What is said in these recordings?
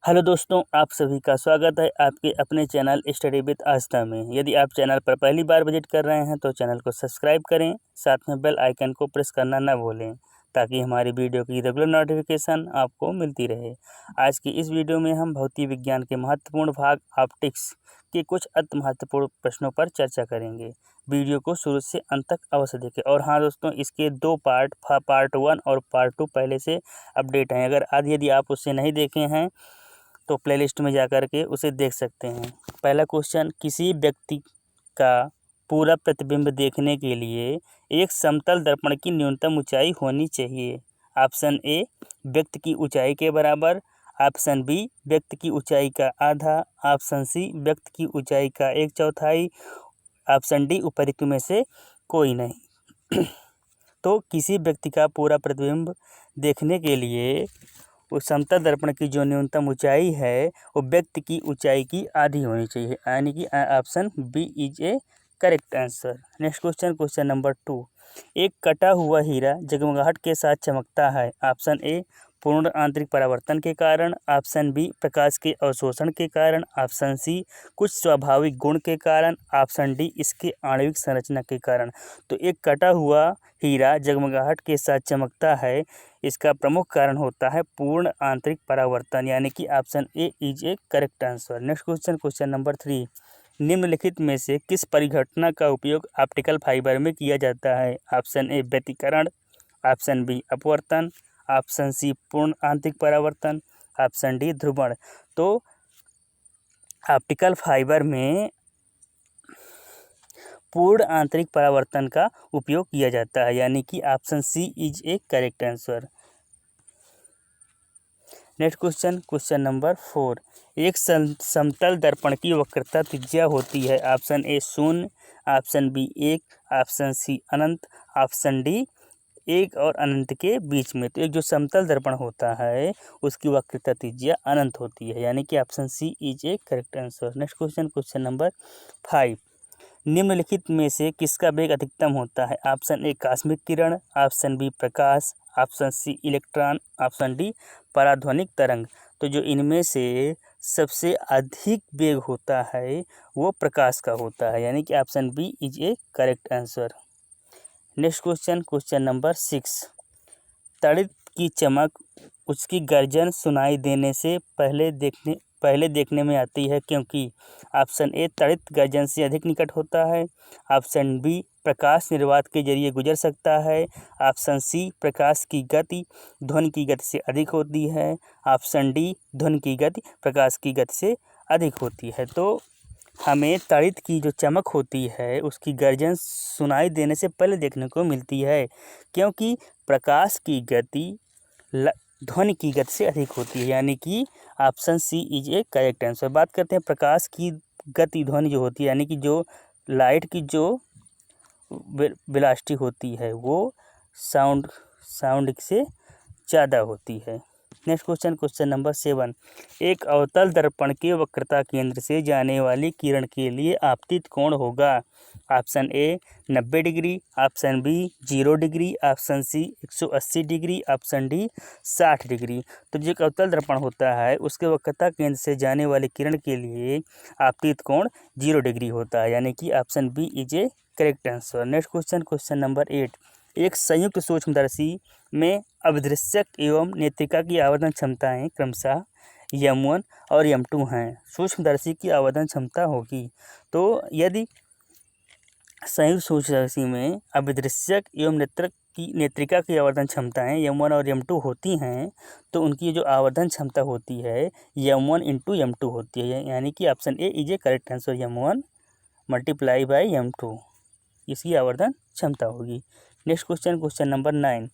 Hello दोस्तों, आप सभी का स्वागत है आपके अपने चैनल स्टडी विद आस्था में। यदि आप चैनल पर पहली बार विजिट कर रहे हैं तो चैनल को सब्सक्राइब करें, साथ में बेल आइकन को प्रेस करना न भूलें ताकि हमारी वीडियो की रेगुलर नोटिफिकेशन आपको मिलती रहे। आज की इस वीडियो में हम भौतिक विज्ञान के महत्वपूर्ण भाग ऑप्टिक्स के कुछ अति महत्वपूर्ण प्रश्नों पर चर्चा करेंगे। वीडियो को शुरू से अंत तक अवश्य देखें। और हाँ दोस्तों, इसके दो पार्ट 1 और पार्ट 2 पहले से अपडेट हैं। अगर आज यदि आप उसे नहीं देखे हैं तो प्लेलिस्ट में जा कर के उसे देख सकते हैं। पहला क्वेश्चन, किसी व्यक्ति का पूरा प्रतिबिंब देखने के लिए एक समतल दर्पण की न्यूनतम ऊंचाई होनी चाहिए। ऑप्शन ए, व्यक्ति की ऊंचाई के बराबर। ऑप्शन बी, व्यक्ति की ऊंचाई का आधा। ऑप्शन सी, व्यक्ति की ऊंचाई का 1/4। ऑप्शन डी, उपरोक्त में से कोई नहीं। तो किसी व्यक्ति का पूरा प्रतिबिंब देखने के लिए उस समतल दर्पण की जो न्यूनतम ऊंचाई है वो व्यक्ति की ऊंचाई की आधी होनी चाहिए, यानी कि option B is a correct answer. Next question, question number 2, एक कटा हुआ हीरा जगमगाहट के साथ चमकता है। ऑप्शन ए, पूर्ण आंतरिक परावर्तन के कारण। ऑप्शन बी, प्रकाश के अवशोषण के कारण। ऑप्शन सी, कुछ स्वाभाविक गुण के कारण। ऑप्शन डी, इसके आणविक संरचना के कारण। तो एक कटा हुआ हीरा जगमगाहट के साथ चमकता है, इसका प्रमुख कारण होता है पूर्ण आंतरिक परावर्तन, यानी कि option A is a correct answer. Next question, question number 3, निम्नलिखित में से किस परिघटना का उपयोग ऑप्टिकल फाइबर में किया जाता है। ऑप्शन ए, व्यतिकरण। ऑप्शन बी, अपवर्तन। ऑप्शन सी, पूर्ण आंतरिक परावर्तन। ऑप्शन डी, ध्रुवण। तो ऑप्टिकल फाइबर में पूर्ण आंतरिक परावर्तन का उपयोग किया जाता है, यानी कि option C is a correct answer. Next question, question number 4, एक समतल दर्पण की वक्रता त्रिज्या होती है। Option A 0। Option B 1। Option C अनंत। ऑप्शन डी 1 और अनंत के बीच में। तो एक जो समतल दर्पण होता है उसकी वक्रता त्रिज्या अनंत होती है, यानी कि option C is a correct answer. Next question, question number 5, निम्नलिखित में से किसका वेग अधिकतम होता है। ऑप्शन ए, कॉस्मिक किरण। ऑप्शन बी, प्रकाश। Option C, electron. Option D, पराध्वनिक तरंग। तो जो इनमें से सबसे अधिक वेग होता है वो प्रकाश का होता है, यानी कि option B is a correct answer. Next question, question number 6, तड़ित की चमक उसकी गर्जन सुनाई देने से पहले देखने में आती है, क्योंकि ऑप्शन ए, तड़ित गर्जन से अधिक निकट होता है। ऑप्शन बी, प्रकाश निर्वात के जरिए गुजर सकता है। ऑप्शन सी, प्रकाश की गति ध्वनि की गति से अधिक होती है। ऑप्शन डी, ध्वनि की गति प्रकाश की गति से अधिक होती है। तो हमें तड़ित की जो चमक होती है उसकी गर्जन सुनाई देने से पहले देखने को मिलती है, क्योंकि प्रकाश की गति ध्वनि की गति से अधिक होती है, यानी कि option C is a correct answer. बात करते हैं प्रकाश की गति ध्वनि जो होती है, यानी कि जो लाइट की जो वेलोसिटी होती है वो साउंड से ज़्यादा होती है। नेक्स्ट क्वेश्चन, क्वेश्चन नंबर 7, एक अवतल दर्पण के वक्रता केंद्र से जाने वाली किरण के लिए आपतित कोण होगा। Option A 90 degree. Option B 0 degree. Option C 180 degree. Option D 60 degree. तो जो एक अवतल दर्पण होता है उसके वक्रता केंद्र से जाने वाली किरण के लिए आपतित कोण 0 डिग्री होता है, यानी कि option B is a correct answer. Next question, question number 8, एक संयुक्त सूक्ष्मदर्शी में अभिदृश्यक एवं नेत्रिका की आवर्धन क्षमताएं क्रमशः M1 और M2 हैं। सूक्ष्मदर्शी की आवर्धन क्षमता होगी। तो यदि संयुक्त सूक्ष्मदर्शी में अभिदृश्यक एवं नेत्रिका की आवर्धन क्षमताएं M1 और M2 होती हैं तो उनकी जो आवर्धन क्षमता होती है M1 × M2 होती है, यानी कि option A is a correct answer. M1 × M2 इसकी आवर्धन क्षमता होगी। नेक्स्ट क्वेश्चन, क्वेश्चन नंबर 9,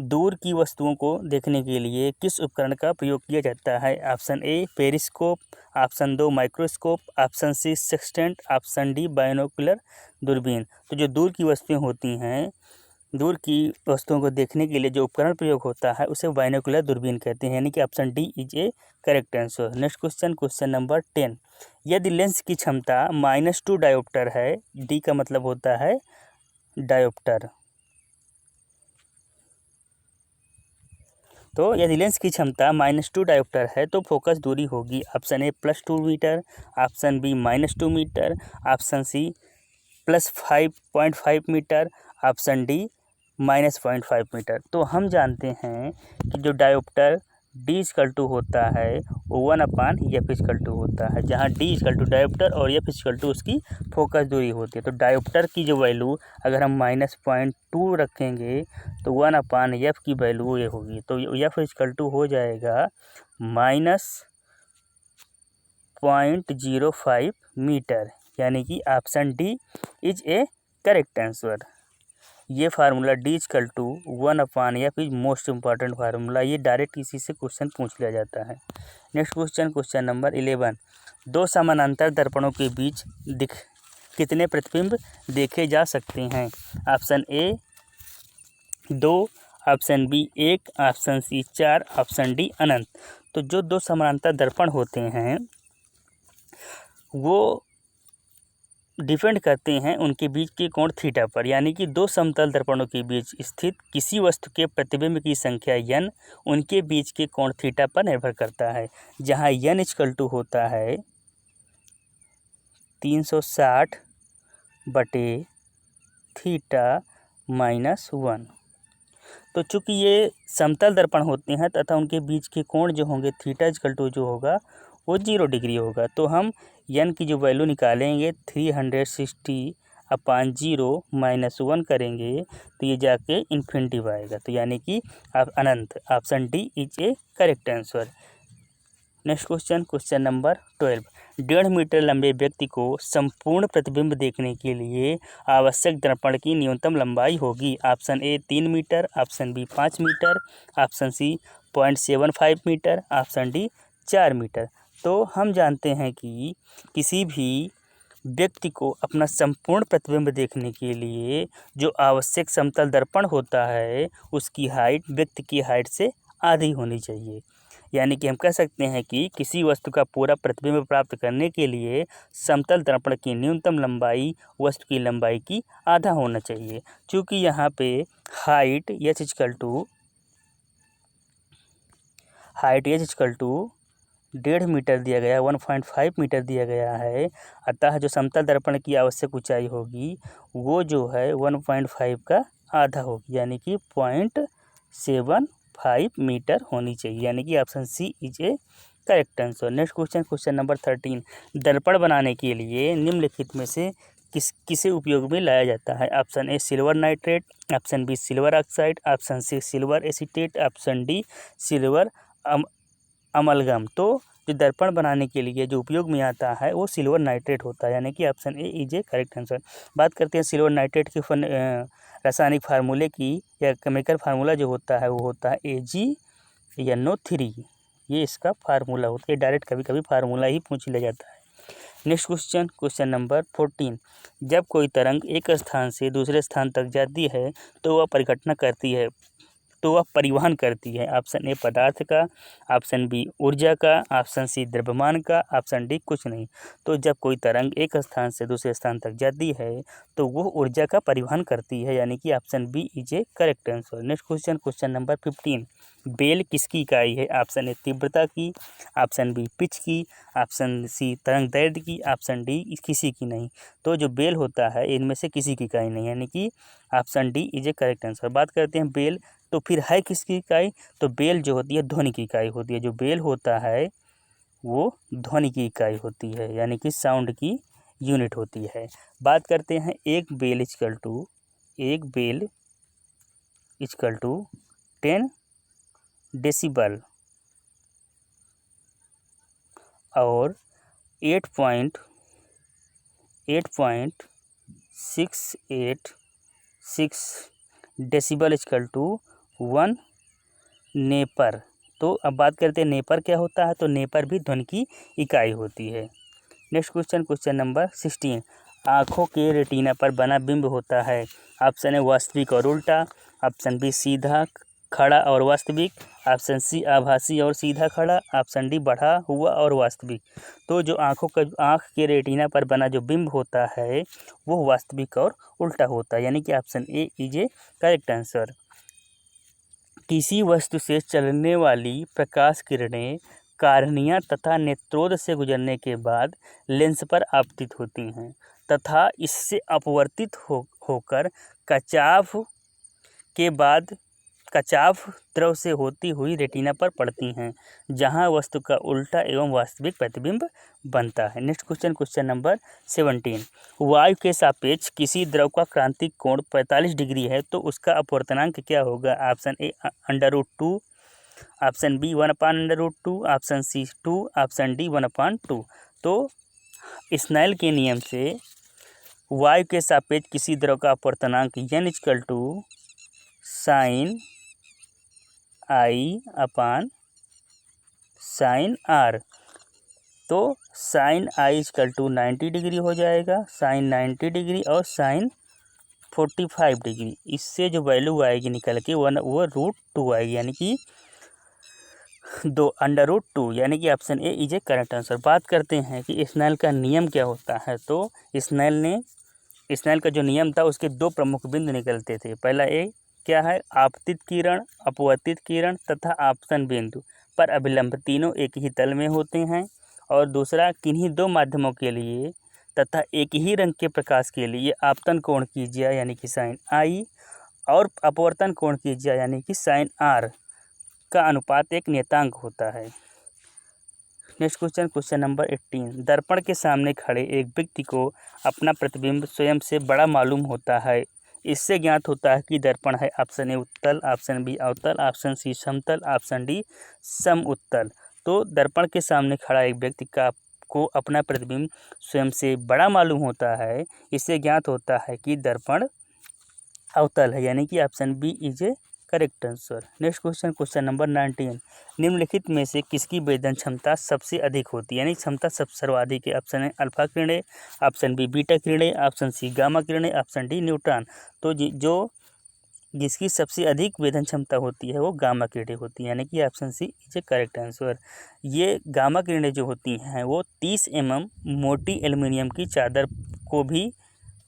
दूर की वस्तुओं को देखने के लिए किस उपकरण का प्रयोग किया जाता है। Option A, periscope. Option 2, microscope. Option C, sextant. Option D, binocular दूरबीन। तो जो दूर की वस्तुएं होती हैं, दूर की वस्तुओं को देखने के लिए जो उपकरण प्रयोग होता है उसे बाइनोकुलर दूरबीन कहते हैं, यानी कि option D is a correct answer. Next question, question number 10, यदि लेंस की क्षमता -2 डायोप्टर है, डी का मतलब होता है डायोप्टर, तो यदि लेंस की क्षमता -2 डायोप्टर है तो फोकस दूरी होगी option A +2 meter, option B -2 meter, option C +5.5 meter, option D -0.5 meter. तो हम जानते हैं कि जो डायोप्टर D= होता है वो 1/F= होता है, जहाँ D= डायोप्टर और F= उसकी फोकस दूरी होती है। तो डायोप्टर की जो वैल्यू अगर हम -0.2 रखेंगे तो 1/F की वैल्यू ये होगी, तो F= हो जाएगा -0.05 मीटर, यानी कि option D is a correct answer. ये formula D=1/F is most important formula. ये डायरेक्ट इसी से क्वेश्चन पूछ लिया जाता है। Next question number 11। दो समानांतर दर्पणों के बीच कितने प्रतिबिंब देखे जा सकते हैं? Option A 2, option B 1, option C 4, option D अनंत। तो जो दो समानांतर दर्पण होते हैं वो डिपेंड करते हैं उनके बीच के कोण थीटा पर, यानी कि दो समतल दर्पणों के बीच स्थित किसी वस्तु के प्रतिबिंब की संख्या n उनके बीच के कोण थीटा पर निर्भर करता है, जहां n= होता है 360/θ-1। तो चूंकि ये समतल दर्पण होते हैं तथा उनके बीच के कोण जो होंगे θ= जो होगा वो 0 डिग्री होगा। तो हम n की जो वैल्यू निकालेंगे 360/0 - 1 करेंगे तो ये जाके इन्फिनिटी आएगा। तो यानी कि आप अनंत, option D is a correct answer. Next question number 12। 1.5 metre लंबे व्यक्ति को संपूर्ण प्रतिबिंब देखने के लिए आवश्यक दर्पण की न्यूनतम लंबाई होगी। Option A 3 meter, option B 5 meter, option C 0.75 meter, option D 4 meter. तो हम जानते हैं कि किसी भी व्यक्ति को अपना संपूर्ण प्रतिबिंब देखने के लिए जो आवश्यक समतल दर्पण होता है उसकी हाइट व्यक्ति की हाइट से आधी होनी चाहिए। यानी कि हम कह सकते हैं कि किसी वस्तु का पूरा प्रतिबिंब प्राप्त करने के लिए समतल दर्पण की न्यूनतम लंबाई वस्तु की लंबाई की आधा होना चाहिए। चूँकि यहाँ पे हाइट h= 1.5 मीटर दिया गया है, 1.5 मीटर दिया गया है, अतः जो समतल दर्पण की आवश्यक ऊंचाई होगी वो जो है 1.5 का आधा होगी, यानी कि 0.75 मीटर होनी चाहिए, यानी कि option C is a correct answer. Next question number 13। दर्पण बनाने के लिए निम्नलिखित में से किसे उपयोग में लाया जाता है? Option A silver nitrate, option B silver oxide, option C silver acetate, option D silver amalgam. तो जो दर्पण बनाने के लिए जो उपयोग में आता है वो सिल्वर नाइट्रेट होता है, यानी कि option A is a correct answer. बात करते हैं सिल्वर नाइट्रेट के रासायनिक फार्मूले की या केमिकल फार्मूला जो होता है वो होता है AgNO3। ये इसका फार्मूला होता है, डायरेक्ट कभी कभी फार्मूला ही पूछ लिया जाता है। Next question number 14। जब कोई तरंग एक स्थान से दूसरे स्थान तक जाती है तो वह परिघटना करती है, तो वह परिवहन करती है। ऑप्शन ए पदार्थ का, ऑप्शन बी ऊर्जा का, ऑप्शन सी द्रव्यमान का, ऑप्शन डी कुछ नहीं। तो जब कोई तरंग एक स्थान से दूसरे स्थान तक जाती है तो वो ऊर्जा का परिवहन करती है, यानी कि option B is a correct answer. Next question number 15। Bel किसकी इकाई है? ऑप्शन ए तीव्रता की, ऑप्शन बी पिच की, ऑप्शन सी तरंग दैर्ध्य की, ऑप्शन डी किसी की नहीं। तो जो बेल होता है इनमें से किसी की इकाई नहीं, यानी कि option D is a correct answer. बात करते हैं बेल, तो फिर है किसकी इकाई? तो बेल जो होती है ध्वनि की इकाई होती है। जो बेल होता है वो ध्वनि की इकाई होती है, यानी कि साउंड की यूनिट होती है। बात करते हैं एक बेल इक्वल टू 10 डेसिबल और 8.686 डेसिबल इक्वल टू 1 नेपर। तो अब बात करते हैं नेपर क्या होता है? तो नेपर भी ध्वनि की इकाई होती है। Next question number 16। आँखों के रेटिना पर बना बिंब होता है। ऑप्शन ए वास्तविक और उल्टा, ऑप्शन बी सीधा खड़ा और वास्तविक, ऑप्शन सी आभासी और सीधा खड़ा, ऑप्शन डी बढ़ा हुआ और वास्तविक। तो जो आँख के रेटिना पर बना जो बिंब होता है वो वास्तविक और उल्टा होता है, यानी कि option A is a correct answer. किसी वस्तु से चलने वाली प्रकाश किरणें कार्निया तथा नेत्रोद से गुजरने के बाद लेंस पर आपतित होती हैं तथा इससे अपवर्तित होकर कचाव द्रव से होती हुई रेटिना पर पड़ती हैं, जहां वस्तु का उल्टा एवं वास्तविक प्रतिबिंब बनता है। Next question number 17। वायु के सापेक्ष किसी द्रव का क्रांतिक कोण 45 डिग्री है तो उसका अपवर्तनांक क्या होगा? Option A √2, option B 1/√2, option C 2, option D 1/2। तो स्नेल के नियम से वायु के सापेक्ष किसी द्रव का अपवर्तनांक n = sin I/sin r। तो sin I = 90 डिग्री हो जाएगा, sin 90 डिग्री और sin 45 डिग्री। इससे जो वैल्यू आएगी निकल के वो √2 आएगी, यानी कि 2 √2, यानी कि option A is a correct answer. बात करते हैं कि स्नेल का नियम क्या होता है। तो स्नेल का जो नियम था उसके दो प्रमुख बिंदु निकलते थे। पहला ए क्या है? आपतित किरण, अपवर्तित किरण तथा आपतन बिंदु पर अभिलंब तीनों एक ही तल में होते हैं। और दूसरा, किन्हीं दो माध्यमों के लिए तथा एक ही रंग के प्रकाश के लिए आपतन कोण कीजिए यानी कि sin I और अपवर्तन कोण कीजिए यानी कि sin R का अनुपात एक नियतांक होता है। Next question number 18। दर्पण के सामने खड़े एक व्यक्ति को अपना प्रतिबिंब स्वयं से बड़ा मालूम होता है। इससे ज्ञात होता है कि दर्पण है। ऑप्शन ए उत्तल, ऑप्शन बी अवतल, ऑप्शन सी समतल, ऑप्शन डी सम उत्तल। तो दर्पण के सामने खड़ा एक व्यक्ति को अपना प्रतिबिंब स्वयं से बड़ा मालूम होता है। इससे ज्ञात होता है कि दर्पण अवतल है, यानी कि option B is a correct answer. Next question number 19। निम्नलिखित में से किसकी वेदन क्षमता सबसे अधिक होती है, यानी क्षमता सबसे सर्वाधिक है? ऑप्शन ए अल्फा किरणें, ऑप्शन बी बीटा किरणें, ऑप्शन सी गामा किरणें, ऑप्शन डी न्यूट्रॉन। तो जिसकी सबसे अधिक वेदन क्षमता होती है वो गामा किरणें होती हैं, यानी कि option C is a correct answer. ये गामा किरणें जो होती हैं वो 30 mm मोटी एल्युमिनियम की चादर को भी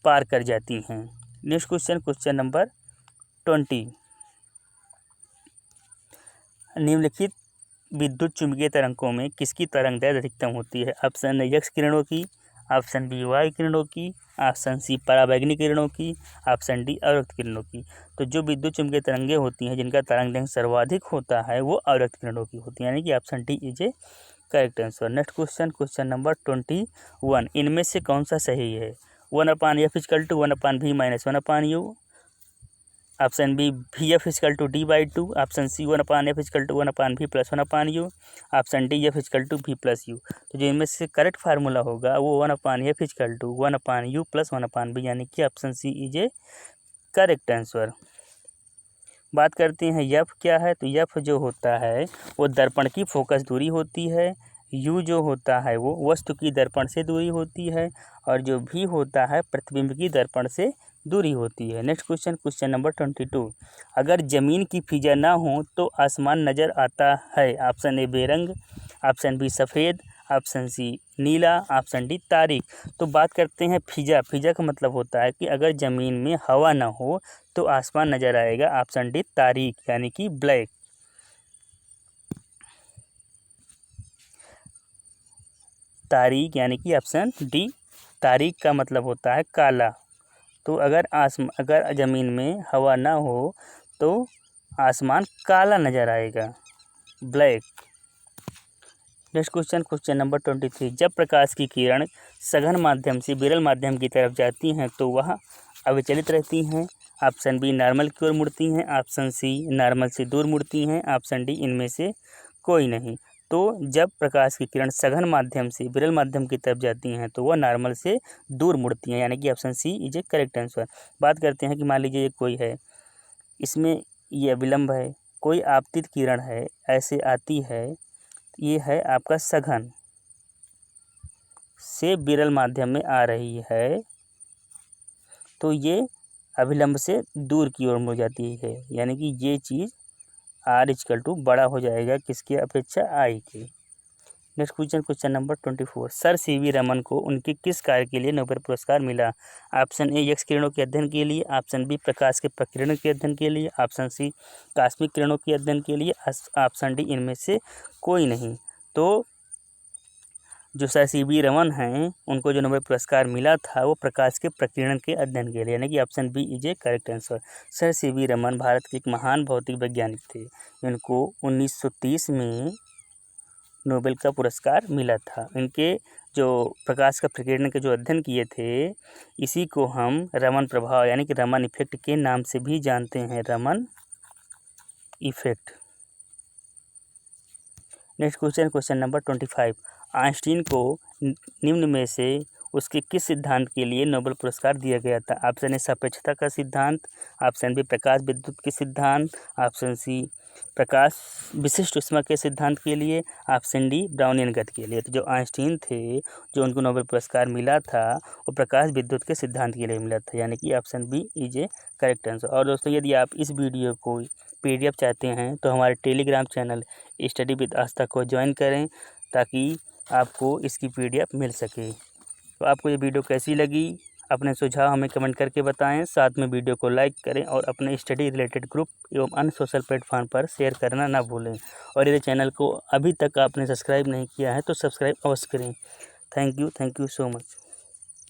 पार कर जाती हैं। Next question number 20। निम्नलिखित विद्युत चुंबकीय तरंगों में किसकी तरंग दैर्घ्य अधिकतम होती है? ऑप्शन ए एक्स किरणों की, ऑप्शन बी वाई किरणों की, ऑप्शन सी पराबैंगनी किरणों की, ऑप्शन डी अवरक्त किरणों की। तो जो विद्युत चुंबकीय तरंगें होती हैं जिनका तरंगदैर्घ्य सर्वाधिक होता है वो अवरक्त किरणों की होती है, यानी कि option D is a correct answer. Next question number 21। इनमें से कौन सा सही है? 1/f = 1/v - 1/u, option B VF = D/2, option C 1/f = 1/v + 1/u, option D F = v + u। तो जो इनमें से करेक्ट फार्मूला होगा वो 1/f = 1/u + 1/v, यानी कि option C is a correct answer. बात करते हैं F क्या है। तो F जो होता है वो दर्पण की फोकस दूरी होती है। U जो होता है वो वस्तु की दर्पण से दूरी होती है। और जो V होता है प्रतिबिंब की दर्पण से दूरी होती है। Next question number 22। अगर जमीन की फिजा ना हो तो आसमान नजर आता है। ऑप्शन ए बेरंग, ऑप्शन बी सफ़ेद, ऑप्शन सी नीला, ऑप्शन डी तारीक। तो बात करते हैं फिजा का मतलब होता है कि अगर ज़मीन में हवा ना हो तो आसमान नज़र आएगा। ऑप्शन डी तारीक, यानी कि ब्लैक। तारीक यानी कि ऑप्शन डी तारीक का मतलब होता है काला। तो अगर ज़मीन में हवा ना हो तो आसमान काला नज़र आएगा, ब्लैक। Next question number 23। जब प्रकाश की किरण सघन माध्यम से विरल माध्यम की तरफ जाती हैं तो वह अविचलित रहती हैं। ऑप्शन बी नॉर्मल की ओर मुड़ती हैं, ऑप्शन सी नॉर्मल से दूर मुड़ती हैं, ऑप्शन डी इनमें से कोई नहीं। तो जब प्रकाश की किरण सघन माध्यम से विरल माध्यम की तरफ जाती हैं तो वह नॉर्मल से दूर मुड़ती हैं, यानी कि option C is a correct answer. बात करते हैं कि मान लीजिए कोई है, इसमें ये अविलंब है, कोई आपतित किरण है, ऐसे आती है, ये है आपका सघन से विरल माध्यम में आ रही है, तो ये अभिलंब से दूर की ओर मुड़ जाती है, यानी कि ये चीज़ R = बड़ा हो जाएगा किसके अपेक्षा I के। Next question number 24। Sir C V Raman को उनके किस कार्य के लिए नोबेल पुरस्कार मिला? ऑप्शन ए एक्स किरणों के अध्ययन के लिए, ऑप्शन बी प्रकाश के प्रकीर्णन के अध्ययन के लिए, ऑप्शन सी कॉस्मिक किरणों के अध्ययन के लिए, ऑप्शन डी इनमें से कोई नहीं। तो जो सर सीवी रमन हैं उनको जो नोबेल पुरस्कार मिला था वो प्रकाश के प्रकीर्णन के अध्ययन के लिए, यानी कि option B is a correct answer. Sir C V Raman Bharat के एक महान भौतिक वैज्ञानिक थे। इनको 1930 में नोबेल का पुरस्कार मिला था। इनके जो प्रकाश का प्रकीर्णन के जो अध्ययन किए थे, इसी को हम रमन प्रभाव यानी कि रमन इफेक्ट के नाम से भी जानते हैं, Raman effect. Next question number 25। Einstein को निम्न में से उसके किस सिद्धांत के लिए नोबेल पुरस्कार दिया गया था? ऑप्शन ए सापेक्षता का सिद्धांत, ऑप्शन बी प्रकाश विद्युत के सिद्धांत, ऑप्शन सी प्रकाश विशिष्ट ऊष्मा के सिद्धांत के लिए, ऑप्शन डी ब्राउनियन गति के लिए। तो जो आइंस्टीन थे, जो उनको नोबेल पुरस्कार मिला था वो प्रकाश विद्युत के सिद्धांत के लिए मिला था, यानी कि option B is a correct answer. और दोस्तों, यदि आप इस वीडियो को PDF चाहते हैं तो हमारे टेलीग्राम चैनल स्टडी विद आस्था को ज्वाइन करें ताकि आपको इसकी PDF मिल सके। तो आपको ये वीडियो कैसी लगी, अपने सुझाव हमें कमेंट करके बताएं। साथ में वीडियो को लाइक करें और अपने स्टडी रिलेटेड ग्रुप एवं अन्य सोशल प्लेटफॉर्म पर शेयर करना ना भूलें। और यदि चैनल को अभी तक आपने सब्सक्राइब नहीं किया है तो सब्सक्राइब अवश्य करें। Thank you so much.